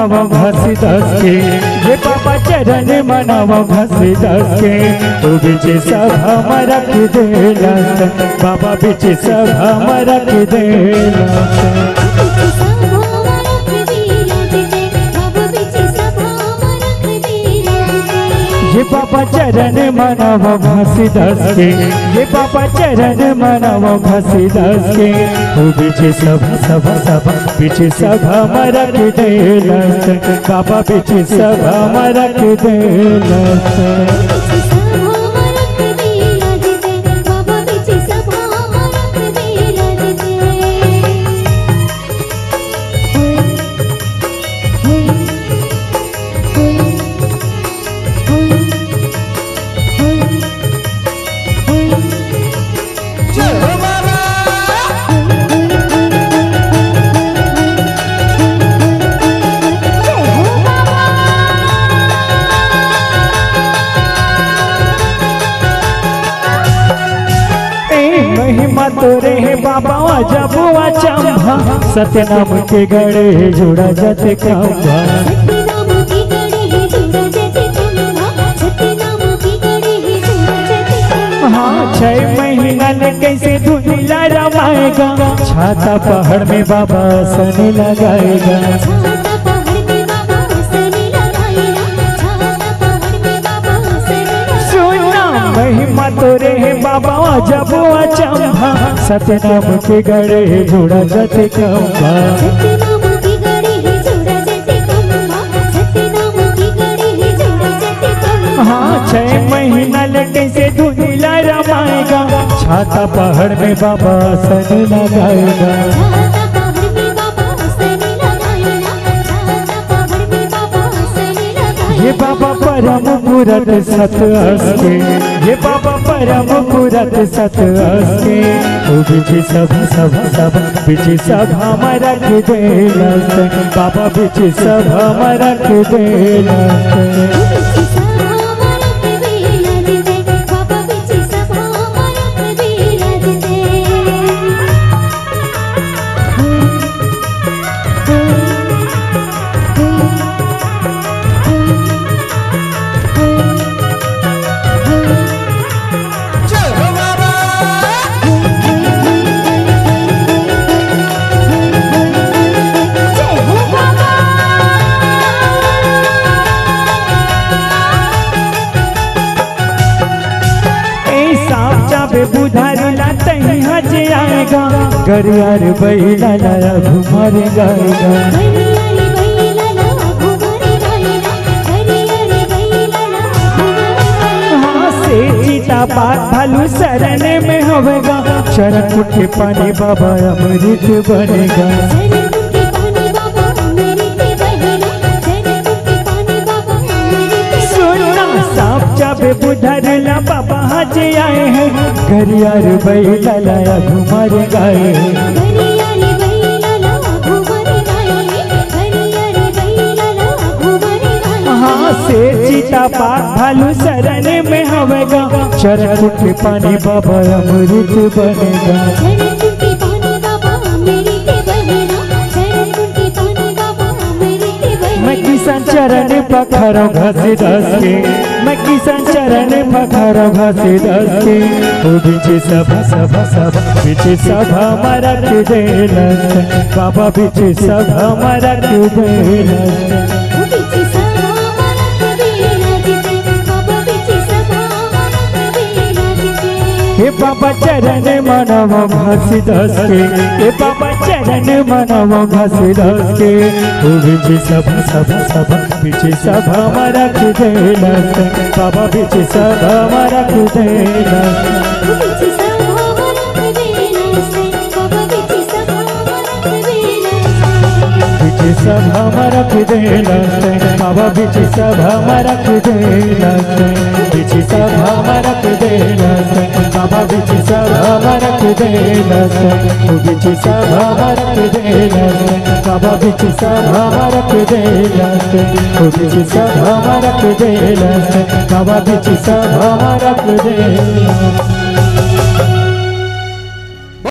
मनावा घसी दस के, ये बाबा चरण मनावा घसी दस के। तू बीच सभा में रख देला बाबा, बीच सभा में रख देला। ये बाबा चरण मनावा घसी दस के, ये बाबा चरण मनावा घसी दस के। वो बीच सभा सभा सभा बीच सभा में रख देलस बाबा, बीच सभा में रख देलस। महिमा तोरे है बाबा जबुआ चंभा, सत्यनाम के गड़े जुड़ा जते खंभा। हाँ 6 महीना ने कैसे धुनीला रमाएगा, छाता पहाड़ में बाबा सन लगाएगा। महिमा तोरे है बाबा जबुआ चंभा, सत्यनाम के गड़े जुड़ा जते खंभा। हाँ 6 महीना लगे से धुनीला रमाएगा, छाता पहाड़ में बाबा सन लगाएगा। ये बाबा परम पुरत सत अस्के, ये बाबा परम पुरत सत अस्के। वो बीच सभा सभा सभा बीच सभा में रख देलस बाबा, बीच सभा में रख देलस। बुधारिला तही हज आएगा, गरियार बैला लाया घुमार गाएगा। हाँ से चीता बात भालू शरण में होगा, चरण उठे पानी बाबा अमृत बनेगा। जाबे बुधरला बाबा हज आए हैं, गरियार बैला लाया घुमार गाए। हाँ से चीता पात भालू शरण में होगा, चरण उठे पानी बाबा अमृत बनेगा। मैं किसान चरण पखारो घसी दस के, मैं किसान चरण पखारो घसी दस के। वो बीच सभा सभा सभा बीच सभा में रख देलस बाबा, बीच सभा में रख देलस। हे बाबा चरण मनावा घसी दस के, हे बाबा चरण मनावा घसी दस के। वो बीच सभा सभा सभा बीच सभा में रख देलस बाबा, बीच सभा में रख देलस। सभा में रख देलस बाबा, बीच सभा में रख देलस, बीच सभा में रख देलस बाबा, बीच सभा में रख देलस। बीच सभा में रख देलस बाबा, बीच सभा में रख देलस। बीच सभा में रख देलस बाबा, बीच सभा में रख देलस।